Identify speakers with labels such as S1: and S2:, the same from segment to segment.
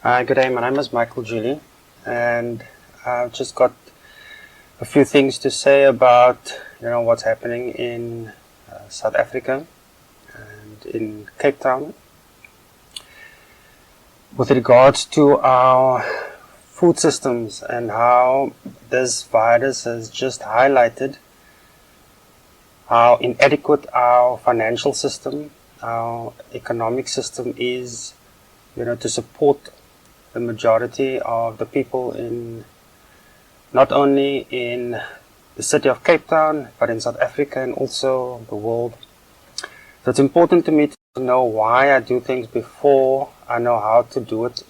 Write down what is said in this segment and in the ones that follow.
S1: Hi, good day. My name is Michael Julie, and I've just got a few things to say about what's happening in South Africa and in Cape Town with regards to our food systems and how this virus has just highlighted how inadequate our financial system, our economic system is, to support the majority of the people in not only in the city of Cape Town, but in South Africa and also the world. So it's important to me to know why I do things before I know how to do it.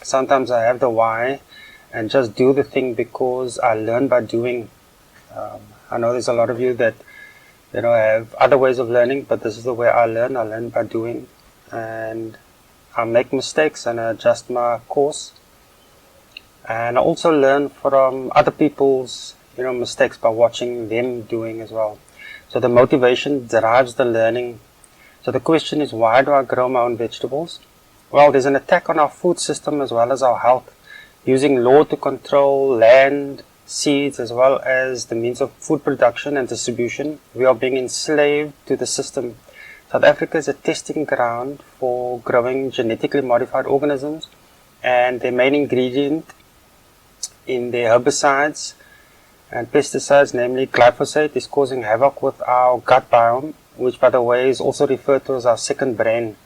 S1: Sometimes I have the why and just do the thing because I learn by doing. I know there's a lot of you that have other ways of learning, but this is the way I learn. I learn by doing, and I make mistakes and I adjust my course. And I also learn from other people's mistakes by watching them doing as well. So the motivation drives the learning. So the question is, why do I grow my own vegetables? Well, there's an attack on our food system as well as our health. Using law to control land, seeds, as well as the means of food production and distribution, we are being enslaved to the system. South Africa is a testing ground for growing genetically modified organisms, and their main ingredient in their herbicides and pesticides, namely glyphosate, is causing havoc with our gut biome, which by the way is also referred to as our second brain.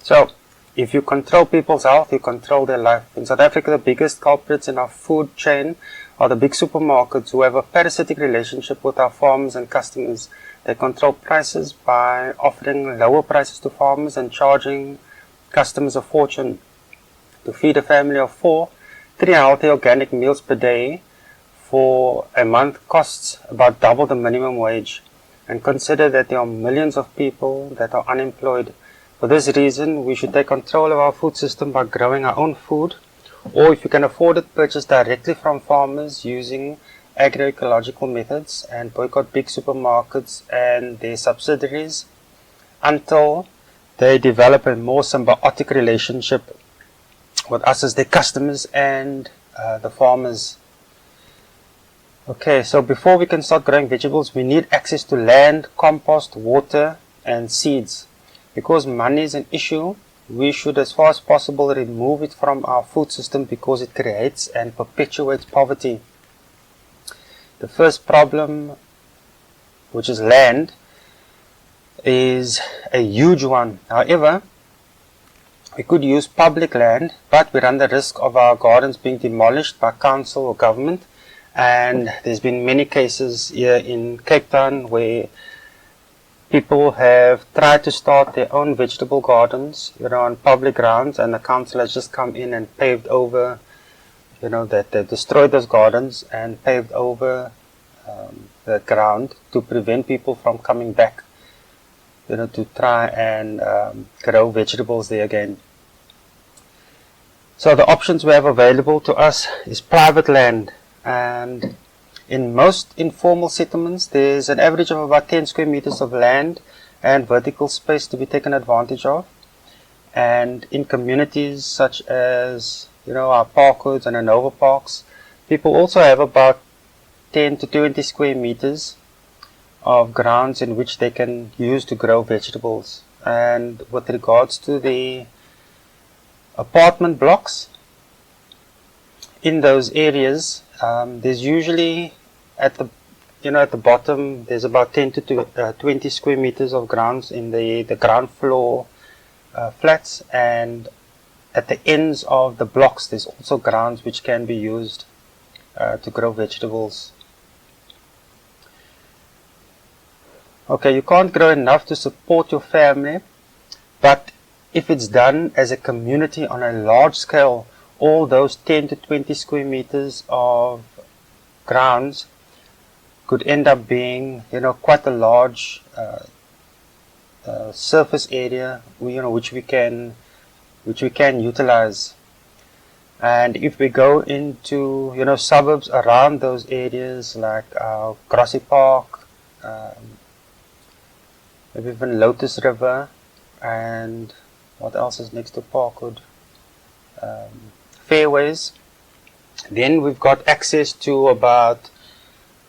S1: So, if you control people's health, you control their life. In South Africa, the biggest culprits in our food chain are the big supermarkets who have a parasitic relationship with our farmers and customers. They control prices by offering lower prices to farmers and charging customers a fortune. To feed a family of 4, 3 healthy organic meals per day for a month costs about double the minimum wage. And consider that there are millions of people that are unemployed. For this reason, we should take control of our food system by growing our own food, or if you can afford it, purchase directly from farmers using agroecological methods, and boycott big supermarkets and their subsidiaries until they develop a more symbiotic relationship with us as their customers and the farmers. Okay, so before we can start growing vegetables, we need access to land, compost, water, and seeds. Because money is an issue, we should as far as possible remove it from our food system because it creates and perpetuates poverty. The first problem, which is land, is a huge one. However, we could use public land, but we run the risk of our gardens being demolished by council or government. And there's been many cases here in Cape Town where people have tried to start their own vegetable gardens, on public grounds, and the council has just come in and paved over, that they destroyed those gardens and paved over the ground to prevent people from coming back, to try and grow vegetables there again. So the options we have available to us is private land, and in most informal settlements, there's an average of about 10 square meters of land and vertical space to be taken advantage of. And in communities such as, our Parkwoods and Nova Parks, people also have about 10 to 20 square meters of grounds in which they can use to grow vegetables. And with regards to the apartment blocks, in those areas, there's usually at the bottom, there's about 10 to 20 square meters of grounds in the ground floor flats, and at the ends of the blocks, there's also grounds which can be used to grow vegetables. Okay, you can't grow enough to support your family, but if it's done as a community on a large scale, all those 10 to 20 square meters of grounds could end up being, quite a large surface area, which we can utilize. And if we go into, suburbs around those areas like Grassy Park, maybe even Lotus River, and what else is next to parkwood? Fairways. Then we've got access to about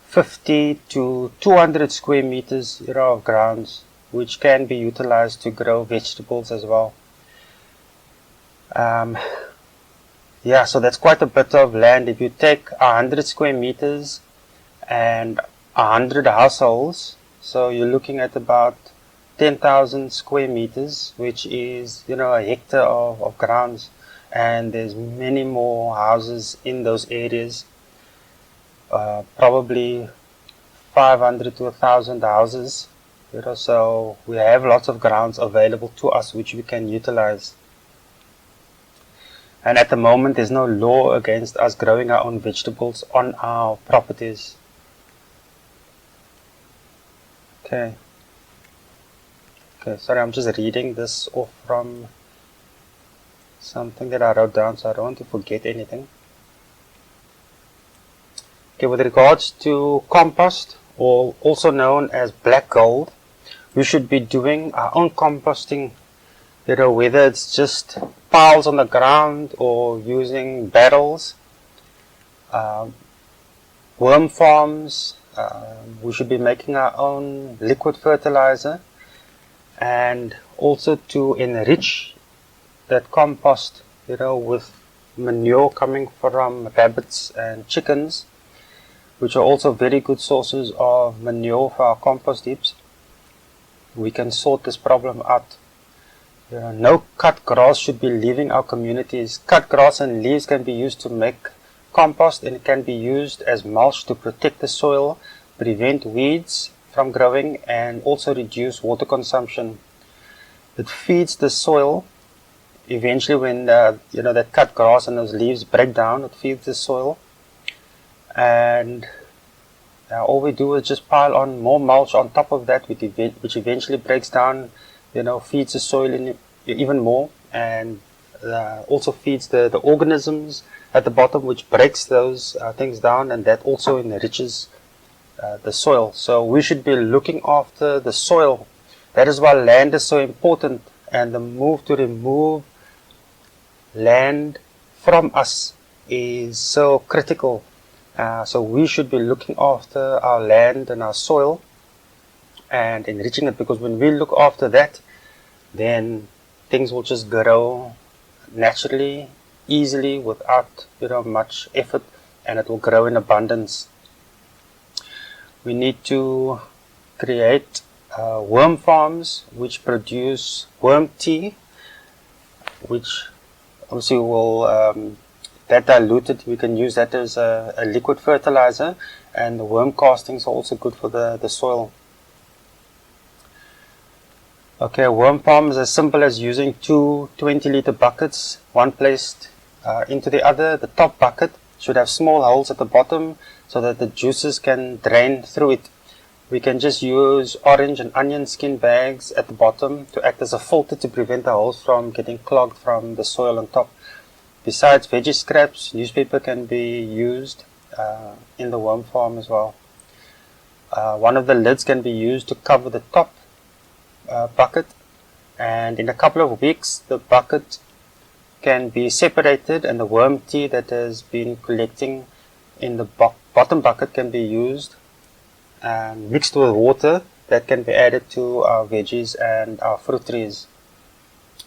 S1: 50 to 200 square meters of grounds, which can be utilized to grow vegetables as well. Yeah, so that's quite a bit of land. If you take 100 square meters and 100 households, so you're looking at about 10,000 square meters, which is, a hectare of grounds, and there's many more houses in those areas, probably 500 to 1,000 houses, so we have lots of grounds available to us which we can utilize. And at the moment there's no law against us growing our own vegetables on our properties. Okay, sorry, I'm just reading this off from something that I wrote down, so I don't want to forget anything. Okay, with regards to compost, or also known as black gold, we should be doing our own composting, whether it's just piles on the ground or using barrels, worm farms. We should be making our own liquid fertilizer, and also to enrich that compost, with manure coming from rabbits and chickens, which are also very good sources of manure for our compost heaps. We can sort this problem out. No cut grass should be leaving our communities. Cut grass and leaves can be used to make compost, and it can be used as mulch to protect the soil, prevent weeds from growing, and also reduce water consumption. It feeds the soil. Eventually, when that cut grass and those leaves break down, it feeds the soil, and all we do is just pile on more mulch on top of that, which eventually breaks down, feeds the soil even more, and also feeds the organisms at the bottom, which breaks those things down, and that also enriches the soil. So we should be looking after the soil. That is why land is so important, and the move to remove land from us is so critical. So we should be looking after our land and our soil and enriching it, because when we look after that, then things will just grow naturally, easily, without much effort, and it will grow in abundance. We need to create worm farms which produce worm tea, which obviously will that diluted, we can use that as a liquid fertilizer, and the worm castings are also good for the soil. Okay, a worm farm is as simple as using two 20-liter buckets, one placed into the other. The top bucket should have small holes at the bottom so that the juices can drain through it. We can just use orange and onion skin bags at the bottom to act as a filter to prevent the holes from getting clogged from the soil on top. Besides veggie scraps, newspaper can be used in the worm farm as well. One of the lids can be used to cover the top bucket, and in a couple of weeks the bucket can be separated, and the worm tea that has been collecting in the bottom bucket can be used and mixed with water that can be added to our veggies and our fruit trees.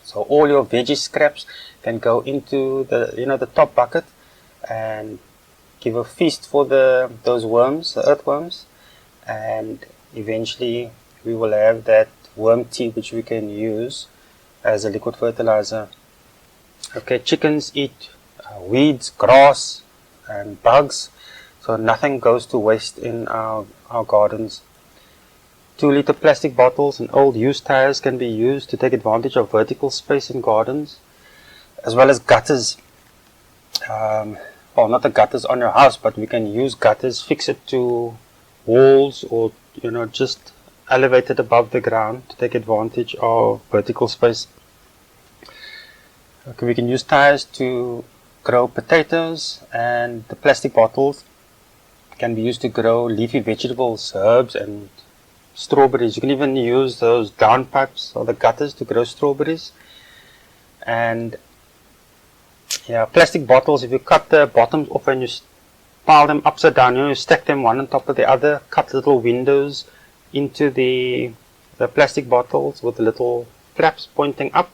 S1: So all your veggie scraps can go into the top bucket and give a feast for those worms, the earthworms, and eventually we will have that worm tea which we can use as a liquid fertilizer. Okay, chickens eat weeds, grass, and bugs, so nothing goes to waste in our gardens. 2-liter plastic bottles and old used tires can be used to take advantage of vertical space in gardens, as well as gutters. Well, not the gutters on your house, but we can use gutters, fix it to walls, or just elevate it above the ground to take advantage of vertical space. Okay, we can use tires to grow potatoes, and the plastic bottles can be used to grow leafy vegetables, herbs, and strawberries. You can even use those downpipes or the gutters to grow strawberries. And yeah, plastic bottles, if you cut the bottoms off and you pile them upside down, you stack them one on top of the other, cut little windows into the plastic bottles with the little flaps pointing up,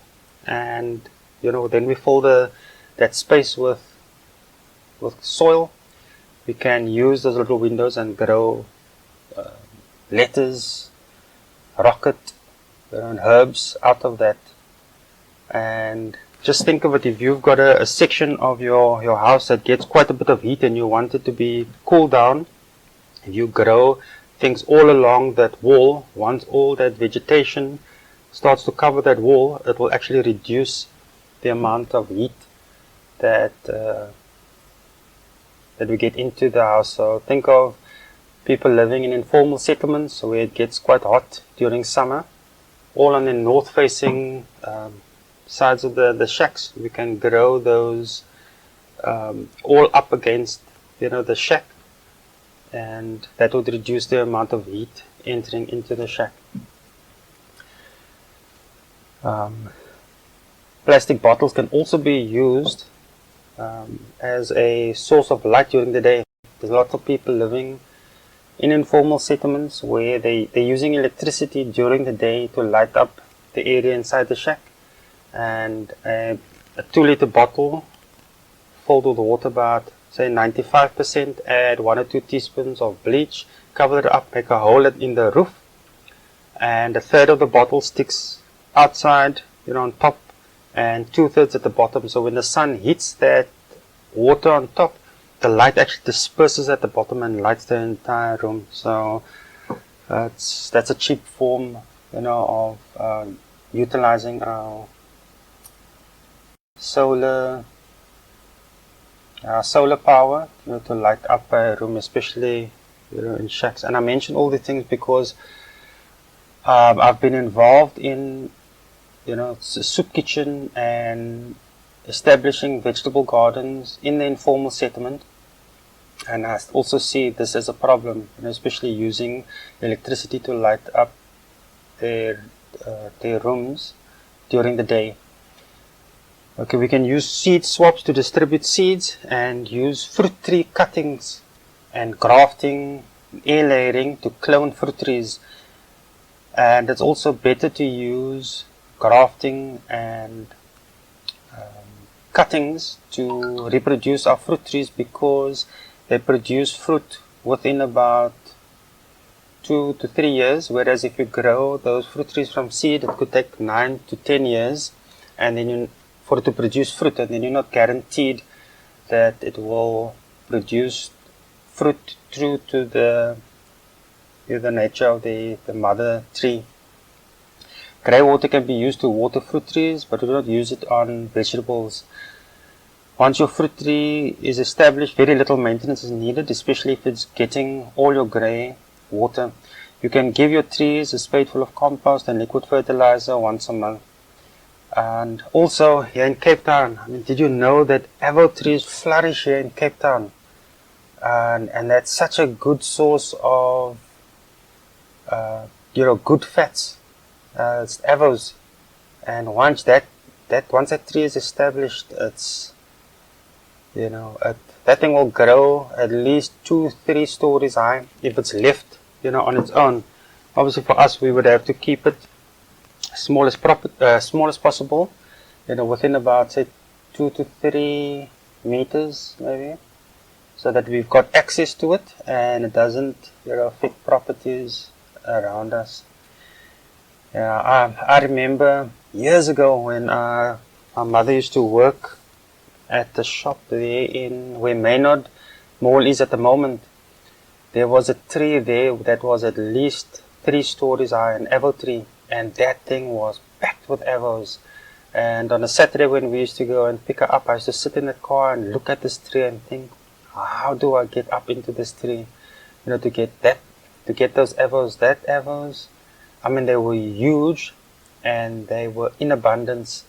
S1: and then we fill that space with soil. We can use those little windows and grow lettuce, rocket, and herbs out of that. And just think of it, if you've got a section of your house that gets quite a bit of heat and you want it to be cooled down, if you grow things all along that wall, once all that vegetation starts to cover that wall, it will actually reduce the amount of heat that we get into the house. So think of people living in informal settlements where it gets quite hot during summer, all on the north facing sides of the shacks. We can grow those all up against the shack, and that would reduce the amount of heat entering into the shack. Plastic bottles can also be used as a source of light during the day. There's lots of people living in informal settlements where they're using electricity during the day to light up the area inside the shack. And a 2-liter bottle filled with water, about say 95%, add 1 or 2 teaspoons of bleach, cover it up, make a hole in the roof, and a third of the bottle sticks outside, on top, and 2/3 at the bottom. So when the sun hits that water on top, the light actually disperses at the bottom and lights the entire room. So that's a cheap form, of utilizing our solar power, to light up a room, especially in shacks. And I mention all the things because I've been involved in soup kitchen and establishing vegetable gardens in the informal settlement, and I also see this as a problem, especially using electricity to light up their rooms during the day. Okay, we can use seed swaps to distribute seeds, and use fruit tree cuttings and grafting, air layering to clone fruit trees. And it's also better to use grafting and cuttings to reproduce our fruit trees, because they produce fruit within about 2 to 3 years, whereas if you grow those fruit trees from seed, it could take 9 to 10 years, and then for it to produce fruit, and then you're not guaranteed that it will produce fruit true to the nature of the mother tree. Grey water can be used to water fruit trees, but do not use it on vegetables. Once your fruit tree is established, very little maintenance is needed, especially if it's getting all your grey water. You can give your trees a spadeful of compost and liquid fertilizer once a month. And also here in Cape Town, did you know that avo trees flourish here in Cape Town? And that's such a good source of good fats. It's avos, and once that tree is established, it's that thing will grow at least 2-3 stories high if it's left on its own. Obviously for us, we would have to keep it small as possible, within about say 2 to 3 meters maybe, so that we've got access to it and it doesn't affect properties around us. Yeah, I remember years ago when my mother used to work at the shop there in where Maynard Mall is at the moment. There was a tree there that was at least 3 stories high, an avo tree, and that thing was packed with avos. And on a Saturday when we used to go and pick her up, I used to sit in the car and look at this tree and think, how do I get up into this tree, to get those avos, they were huge and they were in abundance.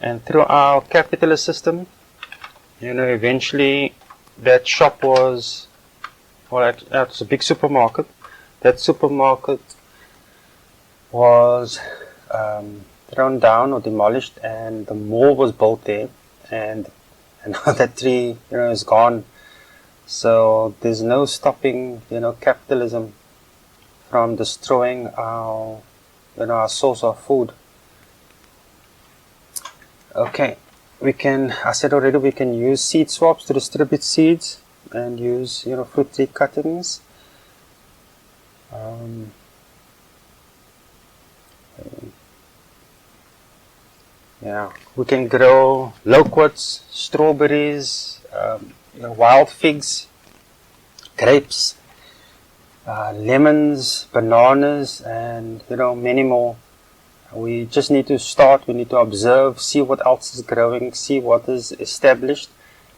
S1: And through our capitalist system, eventually that shop was, it's a big supermarket. That supermarket was thrown down or demolished, and the mall was built there, and now that tree, is gone. So there's no stopping, capitalism from destroying our source of food. Okay, I said already, we can use seed swaps to distribute seeds and use, fruit tree cuttings. Yeah, we can grow loquats, strawberries, wild figs, grapes, lemons, bananas, and many more. We just need to start. We need to observe, see what else is growing, see what is established,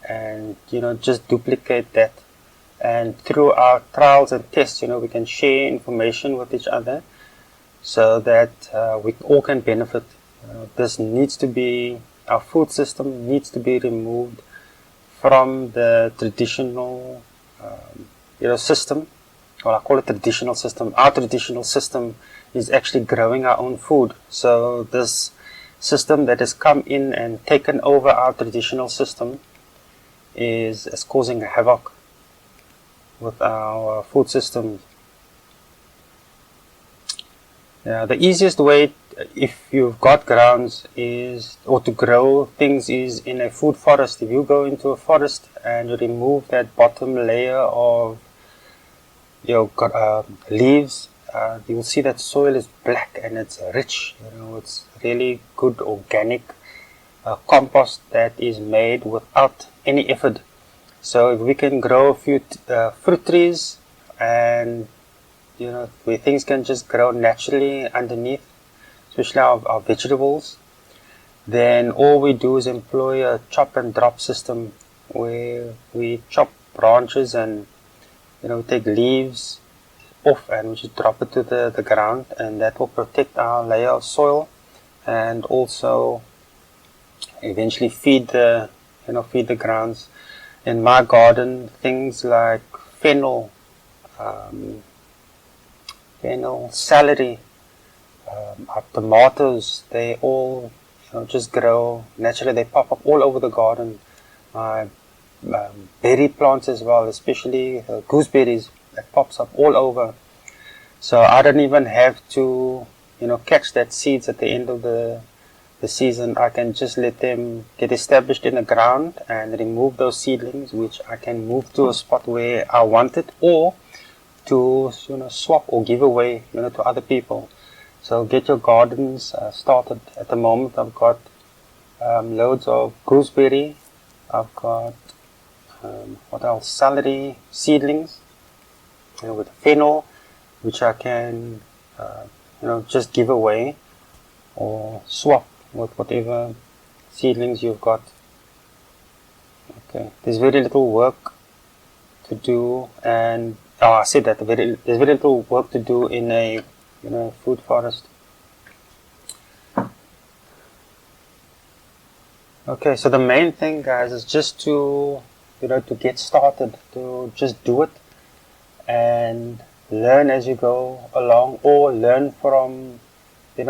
S1: and just duplicate that. And through our trials and tests, we can share information with each other, so that we all can benefit. This needs to be, our food system needs to be removed from the traditional system. Well, I call it traditional system. Our traditional system is actually growing our own food. So this system that has come in and taken over our traditional system is causing havoc with our food system. Yeah, the easiest way, if you've got grounds, or to grow things, is in a food forest. If you go into a forest and you remove that bottom layer of leaves, you will see that soil is black and it's rich. It's really good organic compost that is made without any effort. So if we can grow a few fruit trees, and where things can just grow naturally underneath, especially our vegetables, then all we do is employ a chop and drop system, where we chop branches and we take leaves off and we just drop it to the ground, and that will protect our layer of soil and also eventually feed the grounds. In my garden, things like fennel, celery, our tomatoes, they all just grow naturally. They pop up all over the garden. My berry plants as well, especially gooseberries, that pops up all over. So I don't even have to catch that seeds at the end of the season. I can just let them get established in the ground and remove those seedlings, which I can move to a spot where I want it, or to swap or give away to other people. So get your gardens started. At the moment I've got loads of gooseberry, I've got what else, celery seedlings, with fennel, which I can just give away or swap with whatever seedlings you've got. Okay, there's very little work to do, and I said that there's very little work to do in a food forest. Okay, so the main thing, guys, is just to to get started, to just do it and learn as you go along, or learn from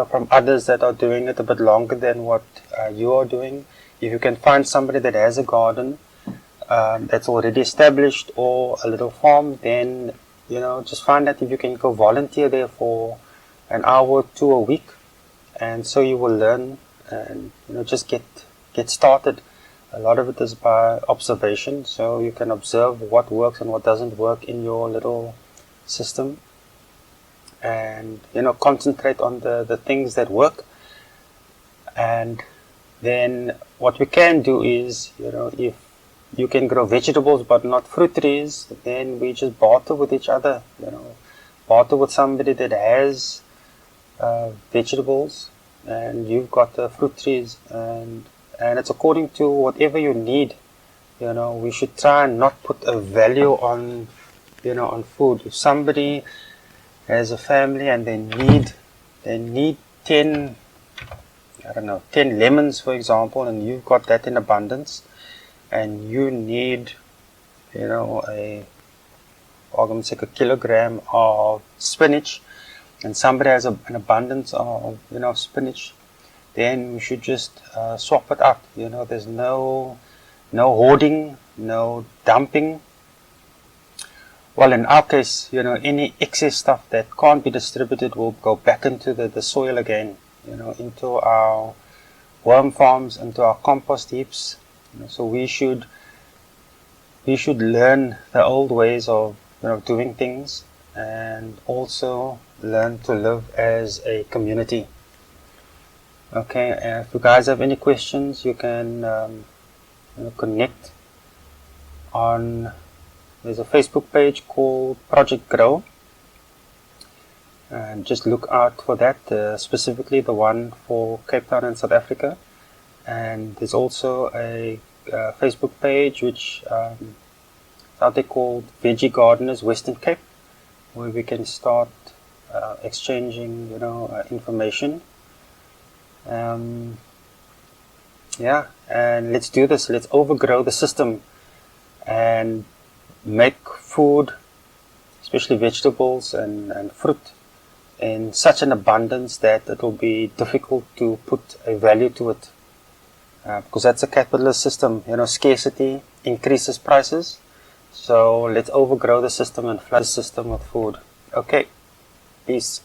S1: from others that are doing it a bit longer than what you are doing. If you can find somebody that has a garden that's already established, or a little farm, then just find out if you can go volunteer there for an hour or two a week, and so you will learn and just get started. A lot of it is by observation, so you can observe what works and what doesn't work in your little system, and concentrate on the things that work. And then what we can do is, if you can grow vegetables but not fruit trees, then we just barter with each other. Barter with somebody that has vegetables and you've got fruit trees, and it's according to whatever you need. We should try and not put a value on on food. If somebody has a family and they need 10 lemons, for example, and you've got that in abundance, and you need a kilogram of spinach, and somebody has an abundance of spinach, then we should just swap it out. There's no hoarding, no dumping. Well, in our case, any excess stuff that can't be distributed will go back into the soil again, into our worm farms, into our compost heaps. So we should learn the old ways of doing things, and also learn to live as a community. Okay, if you guys have any questions, you can connect on. There's a Facebook page called Project Grow, and just look out for that, specifically the one for Cape Town and South Africa. And there's also a Facebook page which is out there called Veggie Gardeners Western Cape, where we can start exchanging information. Yeah, and let's do this. Let's overgrow the system and make food, especially vegetables and fruit, in such an abundance that it will be difficult to put a value to it, because that's a capitalist system. Scarcity increases prices, so let's overgrow the system and flood the system with food. Okay, peace.